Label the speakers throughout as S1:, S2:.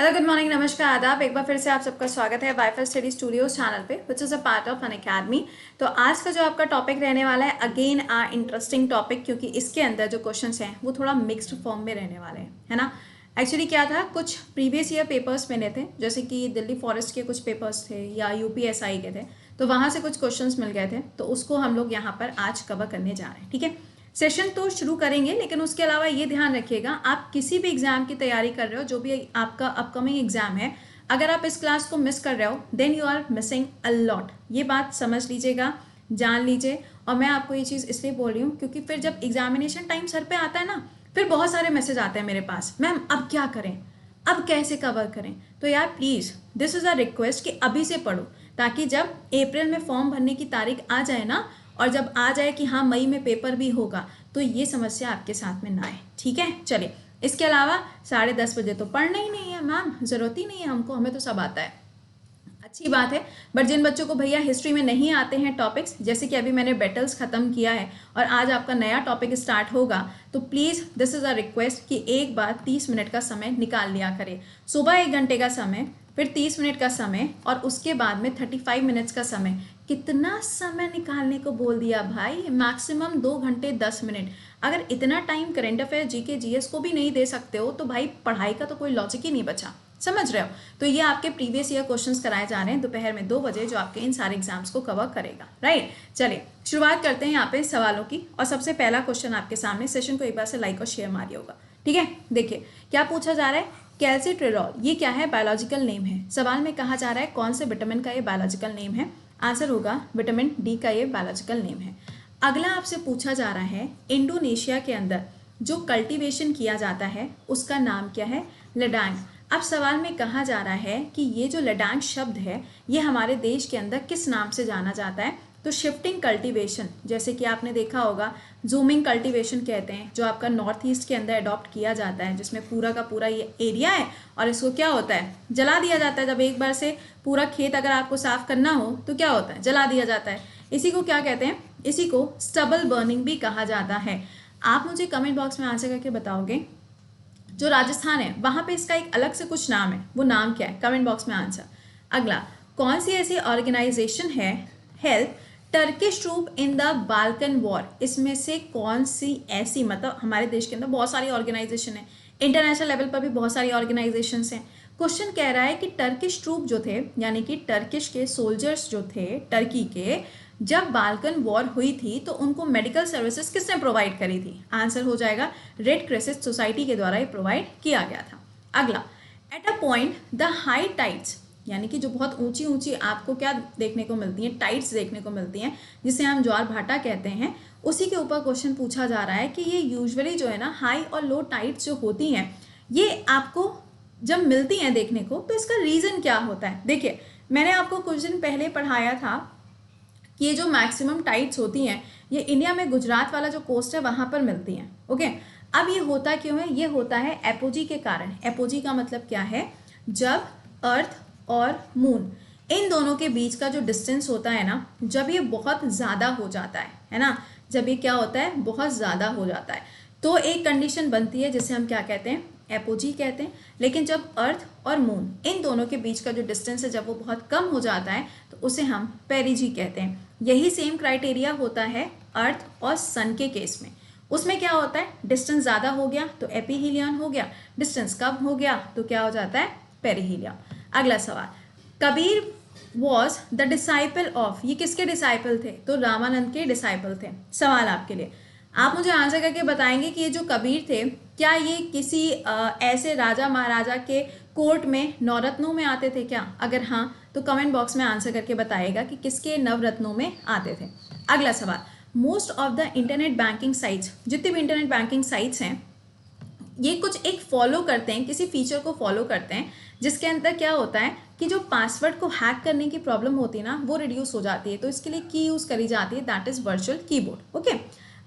S1: Hello, good morning, नमस्कार, आदाब। एक बार फिर से आप सबका स्वागत है वाईफाई स्टडी स्टूडियोज चैनल पे, which is a part of an academy. तो आज का जो आपका टॉपिक रहने वाला है, अगेन इंटरेस्टिंग टॉपिक, क्योंकि इसके अंदर जो क्वेश्चंस हैं वो थोड़ा मिक्स्ड फॉर्म में रहने वाले हैं, है ना। एक्चुअली क्या था, कुछ प्रीवियस ईयर पेपर्स मैंने थे, जैसे कि दिल्ली फॉरेस्ट के कुछ पेपर्स थे या यूपीएसआई के थे, तो वहाँ से कुछ क्वेश्चंस मिल गए थे, तो उसको हम लोग यहाँ पर आज कवर करने जा रहे हैं। ठीक है, सेशन तो शुरू करेंगे, लेकिन उसके अलावा ये ध्यान रखिएगा, आप किसी भी एग्जाम की तैयारी कर रहे हो, जो भी आपका अपकमिंग एग्जाम है, अगर आप इस क्लास को मिस कर रहे हो then you are missing a lot. ये बात समझ लीजिएगा, जान लीजिए। और मैं आपको ये चीज़ इसलिए बोल रही हूँ क्योंकि फिर जब एग्जामिनेशन टाइम सर पे आता है ना, फिर बहुत सारे मैसेज आते हैं मेरे पास, मैम अब क्या करें, अब कैसे कवर करें। तो यार please, this is a request कि अभी से पढ़ो, ताकि जब अप्रैल में फॉर्म भरने की तारीख आ जाए ना, और जब आ जाए कि हाँ मई में पेपर भी होगा, तो ये समस्या आपके साथ में ना आए। ठीक है, चलिए। इसके अलावा 10:30 बजे तो पढ़ना ही नहीं है मैम, ज़रूरत ही नहीं है हमको, हमें तो सब आता है। अच्छी बात है, बट जिन बच्चों को भैया हिस्ट्री में नहीं आते हैं टॉपिक्स, जैसे कि अभी मैंने बैटल्स खत्म किया है और आज आपका नया टॉपिक स्टार्ट होगा, तो please this is a request कि एक बार 30 मिनट का समय निकाल लिया करें। सुबह 1 घंटे का समय, फिर 30 मिनट का समय, और उसके बाद में 35 मिनट्स का समय। कितना समय निकालने को बोल दिया भाई, मैक्सिमम 2 घंटे 10 मिनट। अगर इतना time current affair GK GS को भी नहीं दे सकते हो, तो भाई पढ़ाई का तो कोई लॉजिक ही नहीं बचा। समझ रहे हो। तो ये आपके प्रीवियस ईयर क्वेश्चंस कराए जा रहे हैं दोपहर में 2 बजे, जो आपके इन सारे एग्जाम्स को कवर करेगा। राइट, चलिए शुरुआत करते हैं यहाँ पे सवालों की। और सबसे पहला क्वेश्चन आपके सामने, सेशन को एक बार से लाइक और शेयर मारिए होगा। ठीक है, देखिए क्या पूछा जा रहा है। कैल्सिट्रियोल ये क्या है, बायोलॉजिकल नेम है। सवाल में कहा जा रहा है कौन से विटामिन का ये बायोलॉजिकल नेम है। आंसर होगा विटामिन डी का ये बायोलॉजिकल नेम है। अगला आपसे पूछा जा रहा है, इंडोनेशिया के अंदर जो कल्टीवेशन किया जाता है उसका नाम क्या है, लडांग। अब सवाल में कहा जा रहा है कि ये जो लडांग शब्द है, ये हमारे देश के अंदर किस नाम से जाना जाता है। तो शिफ्टिंग कल्टीवेशन, जैसे कि आपने देखा होगा, जूमिंग कल्टीवेशन कहते हैं, जो आपका नॉर्थ ईस्ट के अंदर अडॉप्ट किया जाता है, जिसमें पूरा का पूरा ये एरिया है और इसको क्या होता है, जला दिया जाता है। जब एक बार से पूरा खेत अगर आपको साफ करना हो तो क्या होता है, जला दिया जाता है। इसी को क्या कहते हैं, इसी को स्टबल बर्निंग भी कहा जाता है। आप मुझे कमेंट बॉक्स में आंसर करके बताओगे, जो राजस्थान है वहां पे इसका एक अलग से कुछ नाम है, वो नाम क्या है, कमेंट बॉक्स में आंसर। अगला, कौन सी ऐसी ऑर्गेनाइजेशन है help Turkish troop in the Balkan war. इसमें से कौन सी ऐसी, मतलब हमारे देश के अंदर बहुत सारी ऑर्गेनाइजेशन है, इंटरनेशनल लेवल पर भी बहुत सारी ऑर्गेनाइजेशन हैं। क्वेश्चन कह रहा है कि टर्किश ट्रूप जो थे, यानी कि टर्किश के सोल्जर्स जो थे टर्की के, जब बाल्कन वॉर हुई थी तो उनको मेडिकल सर्विसेज किसने प्रोवाइड करी थी। आंसर हो जाएगा रेड क्रिसेंट सोसाइटी के द्वारा ये प्रोवाइड किया गया था। अगला, at a point the high tides, यानी कि जो बहुत ऊंची ऊंची आपको क्या देखने को मिलती हैं, टाइड्स देखने को मिलती हैं, जिसे हम ज्वार भाटा कहते हैं, उसी के ऊपर क्वेश्चन पूछा जा रहा है कि ये यूजुअली जो है ना, हाई और लो टाइड्स जो होती हैं, ये आपको जब मिलती हैं देखने को, तो इसका रीज़न क्या होता है। देखिए, मैंने आपको कुछ दिन पहले पढ़ाया था कि ये जो मैक्सिमम टाइड्स होती हैं, ये इंडिया में गुजरात वाला जो कोस्ट है वहाँ पर मिलती हैं। ओके, अब ये होता क्यों है, ये होता है एपोजी के कारण। एपोजी का मतलब क्या है, जब अर्थ और मून इन दोनों के बीच का जो डिस्टेंस होता है ना, जब ये बहुत ज़्यादा हो जाता है ना, जब ये क्या होता है, बहुत ज़्यादा हो जाता है, तो एक कंडीशन बनती है जिसे हम क्या कहते हैं, एपोजी कहते हैं। लेकिन जब अर्थ और मून इन दोनों के बीच का जो डिस्टेंस है, जब वो बहुत कम हो जाता है, तो उसे हम पेरिजी कहते हैं। यही सेम क्राइटेरिया होता है अर्थ और सन के केस में। उसमें क्या होता है, डिस्टेंस ज़्यादा हो गया तो एपीहीलियन हो गया, डिस्टेंस कम हो गया तो क्या हो जाता है, पेरीहीलियन। अगला सवाल, Kabir was the disciple of, ये किसके डिसाइपल थे, तो रामानंद के डिसाइपल थे। सवाल आपके लिए, आप मुझे आंसर करके बताएंगे कि ये जो कबीर थे, क्या ये किसी ऐसे राजा महाराजा के कोर्ट में नवरत्नों में आते थे क्या। अगर हाँ, तो कमेंट बॉक्स में आंसर करके बताएगा कि किसके नवरत्नों में आते थे। अगला सवाल, most of the internet banking sites, जितनी भी इंटरनेट बैंकिंग साइट्स हैं, ये कुछ एक फॉलो करते हैं, किसी फीचर को फॉलो करते हैं, जिसके अंदर क्या होता है कि जो पासवर्ड को हैक करने की प्रॉब्लम होती है ना, वो रिड्यूस हो जाती है। तो इसके लिए की यूज़ करी जाती है, that is virtual keyboard. Okay,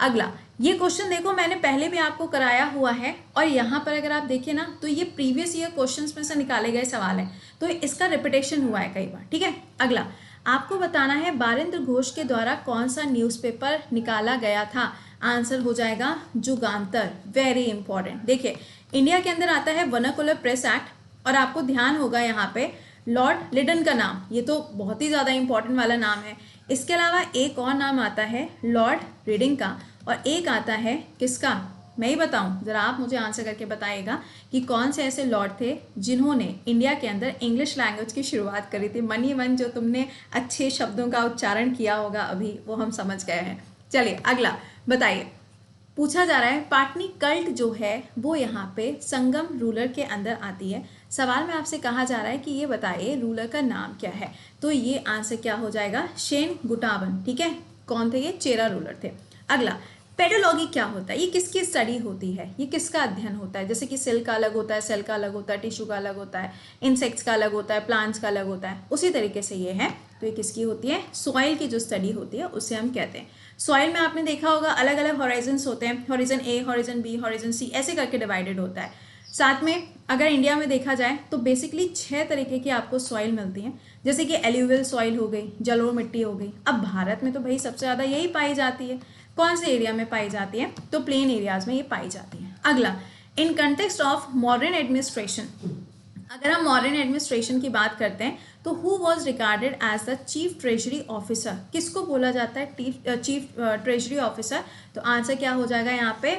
S1: अगला, ये क्वेश्चन देखो मैंने पहले भी आपको कराया हुआ है, और यहाँ पर अगर आप देखिए ना, तो ये प्रीवियस ईयर क्वेश्चंस में से निकाले गए सवाल हैं, तो इसका रिपीटेशन हुआ है कई बार। ठीक है, अगला, आपको बताना है बारिंद्र घोष के द्वारा कौन सा न्यूज़पेपर निकाला गया था। आंसर हो जाएगा जुगांतर, वेरी इंपॉर्टेंट। देखिए, इंडिया के अंदर आता है वर्नाकुलर प्रेस एक्ट, और आपको ध्यान होगा यहाँ पे लॉर्ड लिडन का नाम, ये तो बहुत ही ज़्यादा इंपॉर्टेंट वाला नाम है। इसके अलावा एक और नाम आता है लॉर्ड रीडिंग का, और एक आता है किसका, मैं ही बताऊं, जरा आप मुझे आंसर करके बताइएगा कि कौन से ऐसे लॉर्ड थे जिन्होंने इंडिया के अंदर इंग्लिश लैंग्वेज की शुरुआत करी थी। मन ही मन जो तुमने अच्छे शब्दों का उच्चारण किया होगा अभी, वो हम समझ गए हैं। चलिए अगला बताइए, पूछा जा रहा है पाटनी कल्ट जो है वो यहाँ पे संगम रूलर के अंदर आती है। सवाल में आपसे कहा जा रहा है कि ये बताइए रूलर का नाम क्या है, तो ये आंसर क्या हो जाएगा, शेन गुटावन। ठीक है, कौन थे ये, चेरा रूलर थे। अगला, पेडोलॉजी क्या होता है, ये किसकी स्टडी होती है, ये किसका अध्ययन होता है। जैसे कि सेल का अलग होता है, सेल का अलग होता है, टिश्यू का अलग होता है, इंसेक्ट्स का अलग होता है, प्लांट्स का अलग होता है, उसी तरीके से ये है। तो ये किसकी होती है, सॉइल की जो स्टडी होती है उसे हम कहते हैं। सॉइल में आपने देखा होगा अलग अलग हॉराइजन्स होते हैं, हॉरिजन ए, हॉरिजन बी, हॉरिजन सी, ऐसे करके डिवाइडेड होता है। साथ में अगर इंडिया में देखा जाए तो बेसिकली 6 तरीके की आपको सॉइल मिलती हैं, जैसे कि एल्यूवियल सॉइल हो गई, जलोढ़ मिट्टी हो गई। अब भारत में तो भाई सबसे ज़्यादा यही पाई जाती है। कौन से एरिया में पाई जाती है, तो प्लेन एरियाज में ये पाई जाती है। अगला, in context of modern administration, अगर हम मॉडर्न एडमिनिस्ट्रेशन की बात करते हैं तो who was regarded as the chief treasury officer, किसको बोला जाता है चीफ ट्रेजरी ऑफिसर, तो आंसर क्या हो जाएगा यहाँ पे,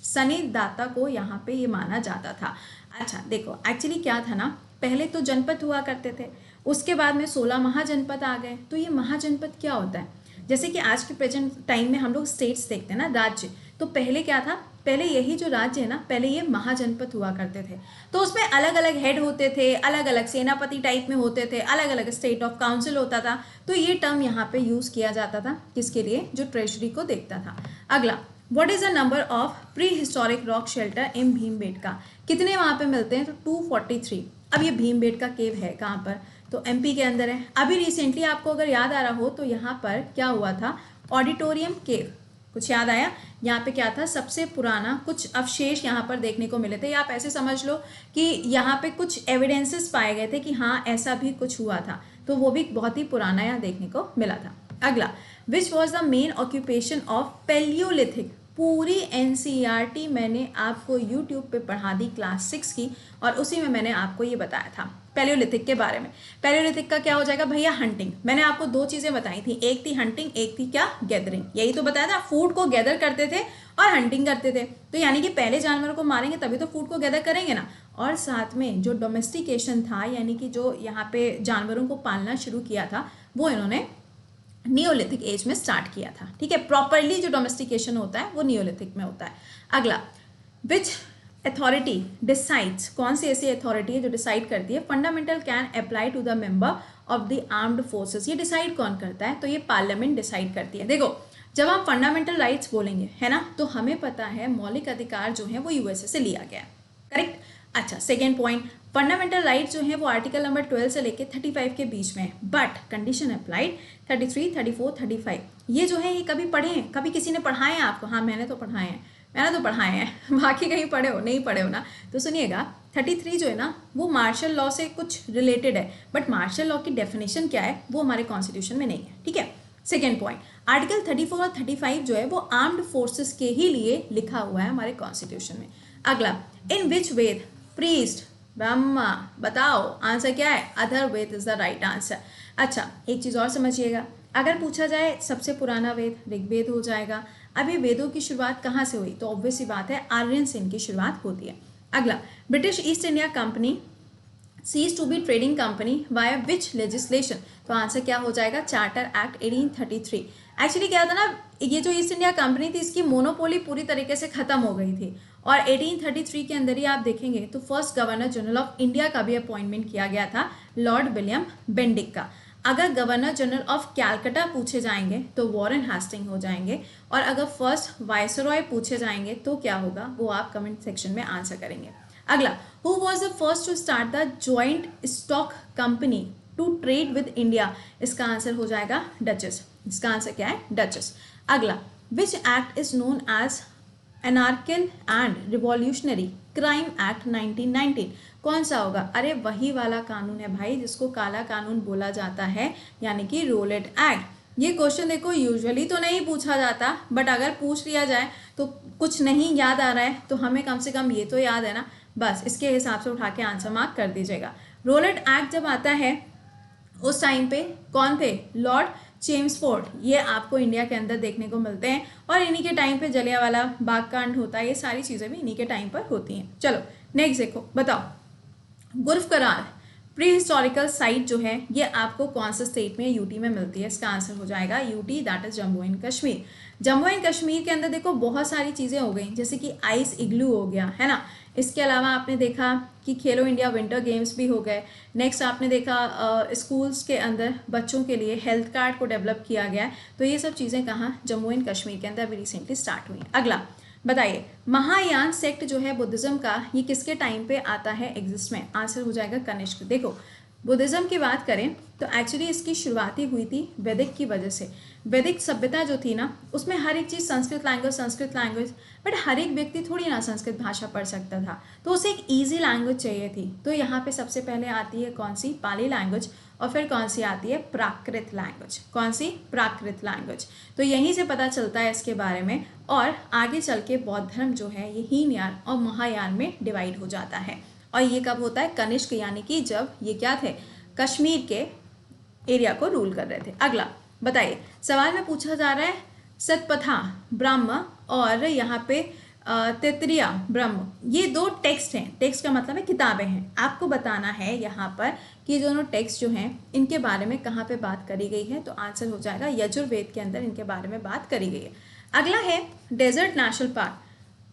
S1: सनी दाता को यहाँ पे ये माना जाता था। अच्छा देखो, एक्चुअली क्या था ना, पहले तो जनपद हुआ करते थे, उसके बाद में 16 महाजनपद आ गए। तो ये महाजनपद क्या होता है, जैसे कि आज के प्रेजेंट टाइम में हम लोग स्टेट्स देखते हैं ना, राज्य, तो पहले क्या था, पहले यही जो राज्य है ना, पहले ये महाजनपद हुआ करते थे। तो उसमें अलग अलग हेड होते थे, अलग अलग सेनापति टाइप में होते थे, अलग अलग स्टेट ऑफ काउंसिल होता था। तो ये टर्म यहाँ पे यूज किया जाता था किसके लिए, जो ट्रेजरी को देखता था। अगला, what is the number of pre historic rock shelter in Bhimbetka, कितने वहाँ पे मिलते हैं, तो 243। अब ये भीमबेटका केव है कहाँ पर, तो एमपी के अंदर है। अभी रिसेंटली आपको अगर याद आ रहा हो तो यहाँ पर क्या हुआ था, ऑडिटोरियम केव, कुछ याद आया, यहाँ पे क्या था, सबसे पुराना कुछ अवशेष यहाँ पर देखने को मिले थे। आप ऐसे समझ लो कि यहाँ पे कुछ एविडेंसेस पाए गए थे कि हाँ ऐसा भी कुछ हुआ था, तो वो भी बहुत ही पुराना यहाँ देखने को मिला था। अगला, which was the main occupation of Palaeolithic, पूरी एनसीईआरटी मैंने आपको यूट्यूब पे पढ़ा दी क्लास 6 की, और उसी में मैंने आपको ये बताया था पैलियोलिथिक के बारे में। पैलियोलिथिक का क्या हो जाएगा भैया, हंटिंग। मैंने आपको 2 चीज़ें बताई थी, एक थी हंटिंग, एक थी क्या, गैदरिंग। यही तो बताया था, फूड को गैदर करते थे और हंटिंग करते थे। तो यानी कि पहले जानवरों को मारेंगे तभी तो फूड को गैदर करेंगे ना। और साथ में जो डोमेस्टिकेशन था, यानी कि जो यहाँ पे जानवरों को पालना शुरू किया था, वो इन्होंने नियोलिथिक एज में स्टार्ट किया था। ठीक है, प्रॉपरली जो डोमेस्टिकेशन होता है वो नियोलिथिक में होता है। अगला, विच अथॉरिटी डिसाइड्स, कौन सी ऐसी अथॉरिटी है जो डिसाइड करती है fundamental can apply to the member of the armed forces, ये डिसाइड कौन करता है, तो ये पार्लियामेंट डिसाइड करती है। देखो, जब हम फंडामेंटल राइट्स बोलेंगे है ना, तो हमें पता है मौलिक अधिकार जो है वो यूएसए से लिया गया है, करेक्ट। अच्छा, सेकेंड पॉइंट, फंडामेंटल राइट्स जो है वो आर्टिकल नंबर 12 से लेके 35 के बीच में है, बट कंडीशन अप्लाइड 33, 34, 35। ये जो है ये कभी पढ़े हैं, कभी किसी ने पढ़ाए हैं आपको, हाँ मैंने तो पढ़ाए हैं बाकी कहीं पढ़े हो, नहीं पढ़े हो ना, तो सुनिएगा 33 जो है ना वो मार्शल लॉ से कुछ रिलेटेड है, बट मार्शल लॉ की डेफिनेशन क्या है वो हमारे कॉन्स्टिट्यूशन में नहीं है। ठीक है, सेकेंड पॉइंट, आर्टिकल 34 और 35 जो है वो आर्म्ड फोर्सेस के ही लिए लिखा हुआ है हमारे कॉन्स्टिट्यूशन में। अगला, इन विच वेद प्रीस्ट, ब्रह्मा, बताओ आंसर क्या है, अधर वेद इज द राइट आंसर। अच्छा, एक चीज़ और समझिएगा, अगर पूछा जाए सबसे पुराना वेद ऋग्वेद हो जाएगा। अब ये वेदों की शुरुआत कहाँ से हुई, तो ऑब्वियस सी बात है आर्यन से इनकी शुरुआत होती है। अगला, British East India Company cease to be trading company via which legislation, तो आंसर क्या हो जाएगा, चार्टर एक्ट 1833। एक्चुअली क्या था ना, ये जो ईस्ट इंडिया कंपनी थी इसकी मोनोपोली पूरी तरीके से खत्म हो गई थी, और 1833 के अंदर ही आप देखेंगे तो first governor general of India का भी अपॉइंटमेंट किया गया था, लॉर्ड विलियम बेंडिक का। अगर गवर्नर जनरल ऑफ कैलकाटा पूछे जाएंगे तो वॉरेन हेस्टिंग हो जाएंगे, और अगर फर्स्ट वाइसरॉय पूछे जाएंगे तो क्या होगा, वो आप कमेंट सेक्शन में आंसर करेंगे। अगला, who was the first to start the joint stock company to trade with India, इसका आंसर हो जाएगा डचेस। इसका आंसर क्या है, डचेस। अगला, which act is known as anarchical and revolutionary crime act 1919, कौन सा होगा, अरे वही वाला कानून है भाई जिसको काला कानून बोला जाता है, यानी कि रोलेट एक्ट। ये क्वेश्चन देखो यूजुअली तो नहीं पूछा जाता, बट अगर पूछ लिया जाए तो कुछ नहीं याद आ रहा है तो हमें कम से कम ये तो याद है ना, बस इसके हिसाब से उठा के आंसर मार्क कर दीजिएगा। रोलेट एक्ट जब आता है उस टाइम पे कौन थे? Lord Chelmsford. ये आपको इंडिया के अंदर देखने को मिलते हैं और इन्हीं के टाइम पे जलियांवाला बाग कांड होता है, ये सारी चीज़ें भी इन्हीं के टाइम पर होती हैं। चलो नेक्स्ट देखो, बताओ गुल्फ करार प्री हिस्टोरिकल साइट जो है ये आपको कौन से स्टेट में? यूटी में मिलती है। इसका आंसर हो जाएगा UT, that is Jammu and Kashmir. Jammu and Kashmir के अंदर देखो बहुत सारी चीज़ें हो गई, जैसे कि आइस इग्लू हो गया है ना। इसके अलावा आपने देखा कि खेलो इंडिया विंटर गेम्स भी हो गए। नेक्स्ट आपने देखा स्कूल्स के अंदर बच्चों के लिए हेल्थ कार्ड को डेवलप किया गया है। तो ये सब चीज़ें कहाँ? जम्मू एंड कश्मीर के अंदर अभी रिसेंटली स्टार्ट हुई। अगला बताइए, महायान सेक्ट जो है बुद्धिज्म का, ये किसके टाइम पे आता है एग्जिस्ट में? आंसर हो जाएगा कनिष्क। देखो बुद्धिज्म की बात करें तो एक्चुअली इसकी शुरुआती हुई थी वैदिक की वजह से। वैदिक सभ्यता जो थी ना उसमें हर एक चीज़ संस्कृत लैंग्वेज, बट हर एक व्यक्ति थोड़ी ना संस्कृत भाषा पढ़ सकता था, तो उसे एक ईजी लैंग्वेज चाहिए थी। तो यहाँ पे सबसे पहले आती है कौन सी? पाली लैंग्वेज। और फिर कौन सी आती है? प्राकृत लैंग्वेज। कौन सी? प्राकृत लैंग्वेज। तो यहीं से पता चलता है इसके बारे में। और आगे चल के बौद्ध धर्म जो है ये हीनयान और महायान में डिवाइड हो जाता है। और ये कब होता है? कनिष्क, यानी कि जब ये क्या थे? कश्मीर के एरिया को रूल कर रहे थे। अगला बताइए, सवाल में पूछा जा रहा है सतपथा ब्रह्म और यहाँ पे तैत्तिरीय ब्रह्म, ये दो टेक्स्ट हैं। टेक्स्ट का मतलब है किताबें हैं। आपको बताना है यहाँ पर कि दोनों टेक्स्ट जो हैं इनके बारे में कहाँ पे बात करी गई है। तो आंसर हो जाएगा यजुर्वेद के अंदर इनके बारे में बात करी गई है। अगला है डेजर्ट नेशनल पार्क।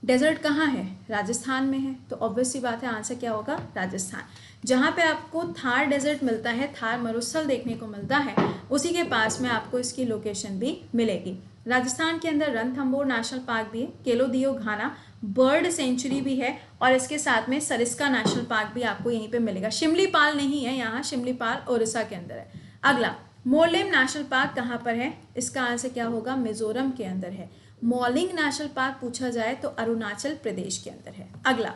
S1: डेजर्ट कहाँ है? राजस्थान में है। तो ऑब्वियस सी बात है आंसर क्या होगा? राजस्थान। जहाँ पे आपको थार डेजर्ट मिलता है, थार मरुस्थल देखने को मिलता है, उसी के पास में आपको इसकी लोकेशन भी मिलेगी। राजस्थान के अंदर रणथंभौर नेशनल पार्क भी है, केलोदियो घाना बर्ड सेंचुरी भी है, और इसके साथ में सरिस्का नेशनल पार्क भी आपको यहीं पे मिलेगा। शिमलीपाल नहीं है यहाँ, शिमलीपाल उड़ीसा के अंदर है। अगला मोरलेम नेशनल पार्क कहाँ पर है? इसका आंसर क्या होगा? मिजोरम के अंदर है। मॉलिंग नेशनल पार्क पूछा जाए तो अरुणाचल प्रदेश के अंदर है। अगला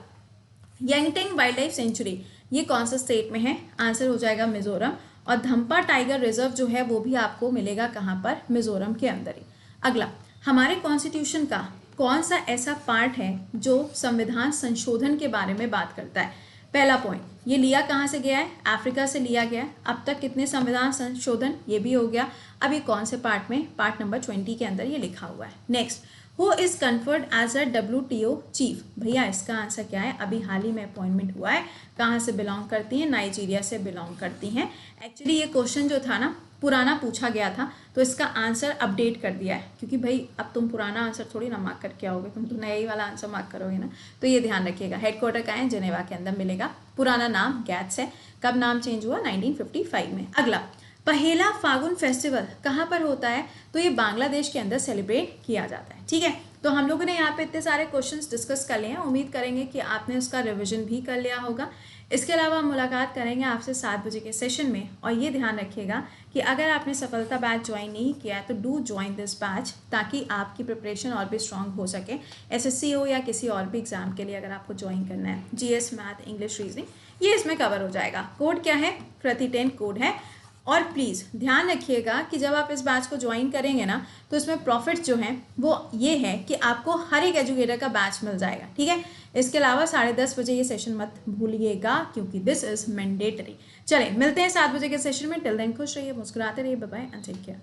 S1: यांगटेंग वाइल्ड लाइफ सेंचुरी, ये कौन सा स्टेट में है? आंसर हो जाएगा मिजोरम। और धम्पा टाइगर रिजर्व जो है वो भी आपको मिलेगा कहाँ पर? मिजोरम के अंदर ही। अगला, हमारे कॉन्स्टिट्यूशन का कौन सा ऐसा पार्ट है जो संविधान संशोधन के बारे में बात करता है? पहला पॉइंट, ये लिया कहाँ से गया है? अफ्रीका से लिया गया है। अब तक कितने संविधान संशोधन? ये भी हो गया। अब ये कौन से पार्ट में? पार्ट नंबर 20 के अंदर ये लिखा हुआ है। Next, who is conferred as a WTO chief? भैया इसका आंसर क्या है? अभी हाल ही में अपॉइंटमेंट हुआ है। कहाँ से बिलोंग करती हैं? नाइजीरिया से बिलोंग करती हैं। एक्चुअली ये क्वेश्चन जो था ना पुराना पूछा गया था, तो इसका आंसर अपडेट कर दिया है, क्योंकि भाई अब तुम पुराना आंसर थोड़ी ना मार्क करके आओगे, तुम तो नया ही वाला आंसर मार्क करोगे ना। तो ये ध्यान रखिएगा। हेडक्वार्टर का है? जेनेवा के अंदर मिलेगा। पुराना नाम गैट्स है। कब नाम चेंज हुआ? 1955 में। अगला, पहेला फागुन फेस्टिवल कहाँ पर होता है? तो ये बांग्लादेश के अंदर सेलिब्रेट किया जाता है। ठीक है, तो हम लोगों ने यहाँ पे इतने सारे क्वेश्चंस डिस्कस कर लिए हैं। उम्मीद करेंगे कि आपने उसका रिवीजन भी कर लिया होगा। इसके अलावा हम मुलाकात करेंगे आपसे 7 बजे के सेशन में। और ये ध्यान रखिएगा कि अगर आपने सफलता बैच ज्वाइन नहीं किया है तो डू ज्वाइन दिस बैच, ताकि आपकी प्रिपरेशन और भी स्ट्रांग हो सके। SSC हो या किसी और भी एग्जाम के लिए अगर आपको ज्वाइन करना है, GS, मैथ, इंग्लिश, रीजनिंग, ये इसमें कवर हो जाएगा। कोड क्या है? प्रति10 कोड है। और प्लीज़ ध्यान रखिएगा कि जब आप इस बैच को ज्वाइन करेंगे ना, तो इसमें प्रॉफिट जो है वो ये है कि आपको हर एक एजुकेटर का बैच मिल जाएगा। ठीक है, इसके अलावा 10:30 बजे ये सेशन मत भूलिएगा, क्योंकि दिस इज़ मैंडेटरी। चलें, मिलते हैं 7 बजे के सेशन में। टिल देन खुश रहिए, मुस्कुराते रहिए। Bye bye and take care.